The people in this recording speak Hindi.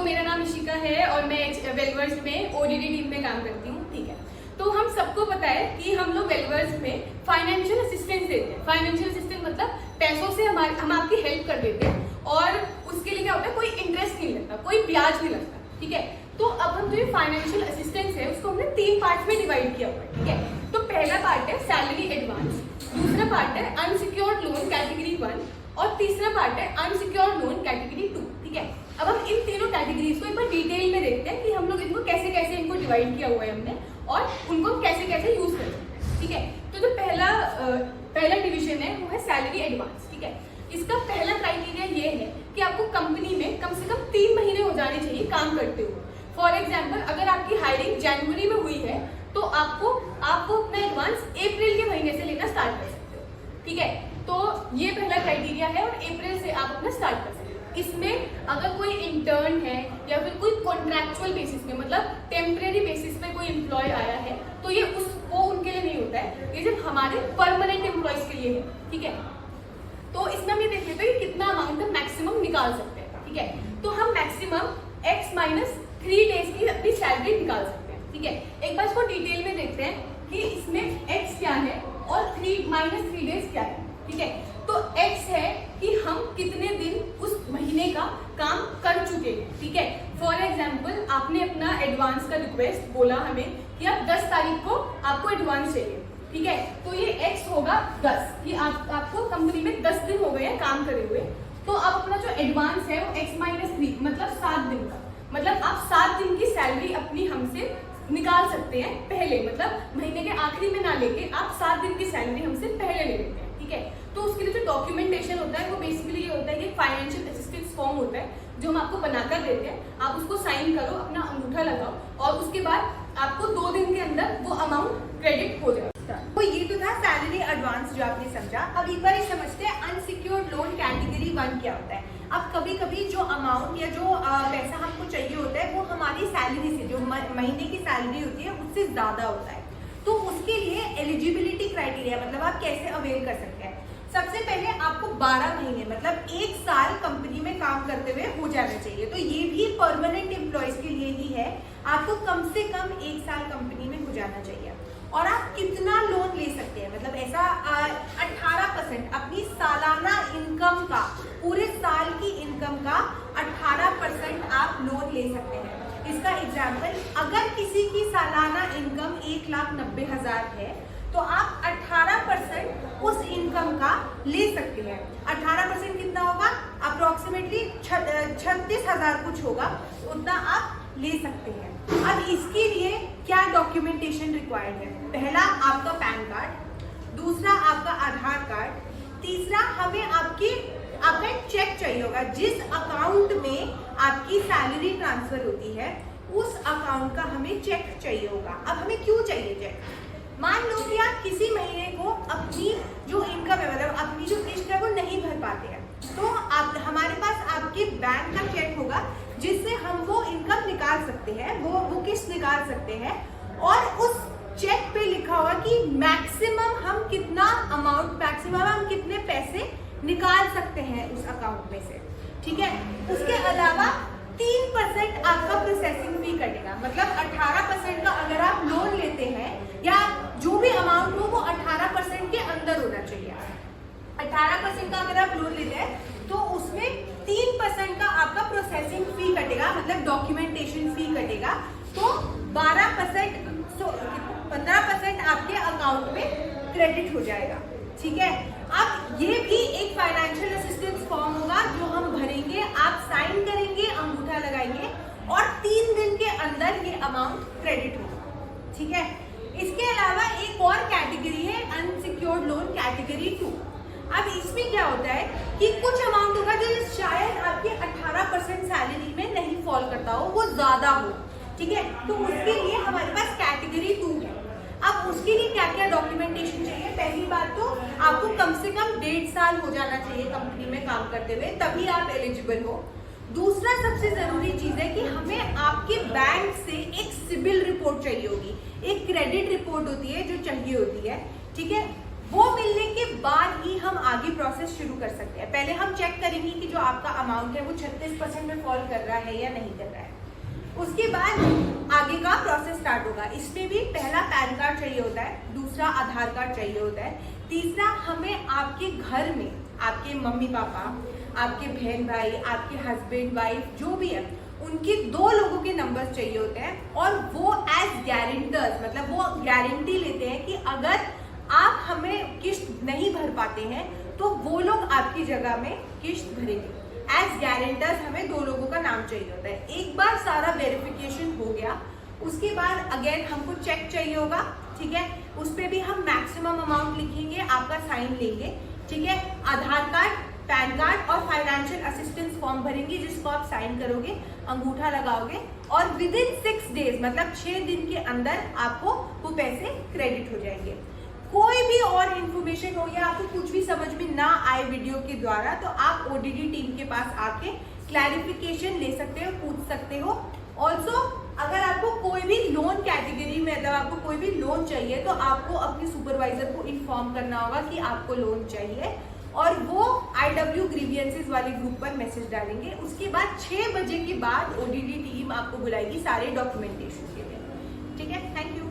मेरा नाम इशिका है और मैं वेलवर्स में ओडीडी टीम में काम करती हूँ। ठीक है, तो हम सबको पता है कि हम लोग वेलवर्स में फाइनेंशियल असिस्टेंस देते हैं। फाइनेंशियल असिस्टेंस मतलब पैसों से हम आपकी हेल्प कर देते हैं और उसके लिए क्या होता है, कोई इंटरेस्ट नहीं लगता, कोई ब्याज नहीं लगता। ठीक है, तो अब हम जो फाइनेंशियल असिस्टेंस है उसको हमने 3 पार्ट में डिवाइड किया हुआ है। ठीक है, तो पहला पार्ट है सैलरी एडवांस, दूसरा पार्ट है अनसिक्योर्ड लोन कैटेगरी 1 और तीसरा पार्ट है अनसिक्योर्ड लोन कैटेगरी 2। ठीक है, अब हम इन तीनों कैटेगरीज को एक बार डिटेल में देखते हैं कि हम लोग इनको कैसे कैसे इनको डिवाइड किया हुआ है हमने और उनको कैसे कैसे यूज कर सकते हैं। ठीक है, तो जो पहला डिवीजन है वो है सैलरी एडवांस। ठीक है, इसका पहला क्राइटेरिया ये है कि आपको कंपनी में कम से कम 3 महीने हो जाने चाहिए काम करते हुए। फॉर एग्जाम्पल, अगर आपकी हायरिंग जनवरी में हुई है तो आपको अपना एडवांस अप्रैल के महीने से लेना स्टार्ट कर सकते हो। ठीक है, तो ये पहला क्राइटेरिया है और अप्रैल से आप अपना स्टार्ट कर सकते हो। इसमें अगर कोई इंटर्न है या फिर कोई कॉन्ट्रैक्चुअल बेसिस पे मतलब टेम्परेरी बेसिस पे कोई एम्प्लॉय आया है तो ये वो उनके लिए नहीं होता है, ये सिर्फ हमारे परमानेंट एम्प्लॉयज के लिए है। ठीक है, तो इसमें हम ये देख लेते हैं कि कितना अमाउंट हम मैक्सिमम निकाल सकते हैं। ठीक है, तो हम मैक्सिमम x - 3 डेज की अपनी सैलरी निकाल सकते हैं। ठीक है, एक बार इसको डिटेल में देखते हैं कि इसमें x क्या है और -3 डेज क्या है। ठीक है, तो x है कि हम कितने दिन उस महीने का काम कर चुके हैं। ठीक है, फॉर एग्जाम्पल आपने अपना एडवांस का रिक्वेस्ट बोला हमें कि आप 10 तारीख को आपको एडवांस चाहिए। ठीक है, तो ये x होगा 10 कि आपको कंपनी में 10 दिन हो गए हैं काम करे हुए, तो अब अपना जो एडवांस है वो x - 3 मतलब 7 दिन का, मतलब आप 7 दिन की सैलरी अपनी हमसे निकाल सकते हैं पहले, मतलब महीने के आखिरी में ना लेके आप 7 दिन की सैलरी हमसे पहले ले लेते हैं। ठीक है, तो उसके लिए जो डॉक्यूमेंटेशन होता है वो बेसिकली ये होता है कि फाइनेंशियल असिस्टेंस फॉर्म होता है जो हम आपको बनाकर देते हैं, आप उसको साइन करो, अपना अंगूठा लगाओ और उसके बाद आपको 2 दिन के अंदर वो अमाउंट क्रेडिट हो जाएगा। तो ये तो था सैलरी एडवांस जो आपने समझा। अब एक बार समझते हैं अनसिक्योर्ड लोन कैटेगरी 1 क्या होता है। अब कभी कभी जो अमाउंट या जो पैसा हमको चाहिए होता है वो हमारी सैलरी से, जो महीने की सैलरी होती है उससे ज्यादा होता है, तो उसके लिए एलिजिबिलिटी क्राइटेरिया मतलब आप कैसे अवेल कर सकते हैं। सबसे पहले आपको 12 महीने मतलब 1 साल कंपनी में काम करते हुए हो जाना चाहिए, तो ये भी परमानेंट एम्प्लॉयज के लिए ही है। आपको कम से कम 1 साल कंपनी में हो जाना चाहिए। और आप कितना लोन ले सकते हैं, मतलब ऐसा 18% अपनी सालाना इनकम का, पूरे साल की इनकम का 18% आप लोन ले सकते हैं। इसका एग्जाम्पल, अगर किसी की सालाना इनकम 1,90,000 है तो आप 18% उस इनकम का ले सकते हैं। 18% कितना होगा, अप्रोक्सीमेटली 36,000 कुछ होगा, उतना आप ले सकते हैं। अब इसके लिए क्या डॉक्यूमेंटेशन रिक्वायर्ड है? पहला आपका पैन कार्ड, दूसरा आपका आधार कार्ड, तीसरा हमें आपका चेक चाहिए होगा। जिस अकाउंट में आपकी सैलरी ट्रांसफर होती है उस अकाउंट का हमें चेक चाहिए होगा। अब हमें क्यों चाहिए चेक? मान लो कि आप किसी महीने को अपनी जो इनकम है मतलब अपनी जो किस्त है वो नहीं भर पाते हैं, तो हमारे पास आपके बैंक का चेक होगा जिससे हम वो इनकम निकाल सकते हैं, वो किस्त निकाल सकते हैं और उस चेक पे लिखा होगा कि मैक्सिमम हम कितना अमाउंट, मैक्सिमम हम कितने पैसे निकाल सकते हैं उस अकाउंट में से। ठीक है, उसके अलावा 3% आपका प्रोसेसिंग फी कटेगा, मतलब 18% का अगर आप लोन लेते हैं या जो भी अमाउंट हो वो 18% के अंदर होना चाहिए। 18% का अगर आप लोन लेते हैं तो उसमें 3% का आपका प्रोसेसिंग फी कटेगा, मतलब डॉक्यूमेंटेशन फी कटेगा, तो 15% आपके अकाउंट में क्रेडिट हो जाएगा। ठीक है, अब ये भी एक फाइनेंशियल असिस्टेंस फॉर्म होगा जो हम भरेंगे, आप साइन करेंगे, अंगूठा लगाएंगे और 3 दिन के अंदर ये अमाउंट क्रेडिट होगा। ठीक है, इसके अलावा एक और कैटेगरी है अनसिक्योर्ड लोन कैटेगरी 2। अब इसमें क्या होता है कि कुछ अमाउंट होगा जो शायद आपके 18% सैलरी में नहीं फॉल करता हो, वो ज्यादा हो। ठीक है, तो उसके लिए हमारे पास कैटेगरी 2 है। अब उसके लिए क्या क्या डॉक्यूमेंटेशन चाहिए? पहली बात तो आपको कम से कम 1.5 साल हो जाना चाहिए कंपनी में काम करते हुए, तभी आप एलिजिबल हो। दूसरा सबसे जरूरी चीज है कि हमें आपके बैंक से एक सिबिल रिपोर्ट चाहिए होगी, एक क्रेडिट रिपोर्ट होती है जो चाहिए होती है। ठीक है, वो मिलने के बाद ही हम आगे प्रोसेस शुरू कर सकते हैं। पहले हम चेक करेंगे कि जो आपका अमाउंट है वो 36% में फॉल कर रहा है या नहीं कर रहा है। उसके बाद आगे का प्रोसेस स्टार्ट होगा। इसमें भी पहला पैन कार्ड चाहिए होता है, दूसरा आधार कार्ड चाहिए होता है, तीसरा हमें आपके घर में आपके मम्मी पापा, आपके बहन भाई, आपके हस्बैंड वाइफ जो भी है उनके 2 लोगों के नंबर चाहिए होते हैं और वो एज गारंटर्स, मतलब वो गारंटी लेते हैं कि अगर आप हमें किस्त नहीं भर पाते हैं तो वो लोग आपकी जगह में किस्त भरेंगे। एज गारंटर्स हमें 2 लोगों का नाम चाहिए होता है। एक बार सारा वेरिफिकेशन हो गया, उसके बाद अगेन हमको चेक चाहिए होगा, ठीक है, उस पर भी हम मैक्सिमम अमाउंट लिखेंगे, आपका साइन लेंगे, ठीक है। आधार कार्ड, पैन कार्ड और फाइनेंशियल असिस्टेंस फॉर्म भरेंगे जिसको आप साइन करोगे, अंगूठा लगाओगे और विद इन 6 डेज मतलब 6 दिन के अंदर आपको वो पैसे क्रेडिट हो जाएंगे। कोई भी और इन्फॉर्मेशन हो या आपको कुछ भी समझ में ना आए वीडियो के द्वारा तो आप ओडीडी टीम के पास आके क्लैरिफिकेशन ले सकते हो, पूछ सकते हो। ऑल्सो अगर आपको कोई भी लोन कैटेगरी में, अगर आपको कोई भी लोन चाहिए तो आपको अपने सुपरवाइजर को इन्फॉर्म करना होगा कि आपको लोन चाहिए और वो IW ग्रीवियंसेस वाले ग्रुप पर मैसेज डालेंगे। उसके बाद 6 बजे के बाद ओडीडी टीम आपको बुलाएगी सारे डॉक्यूमेंटेशन के लिए, ठीक है। Thank you.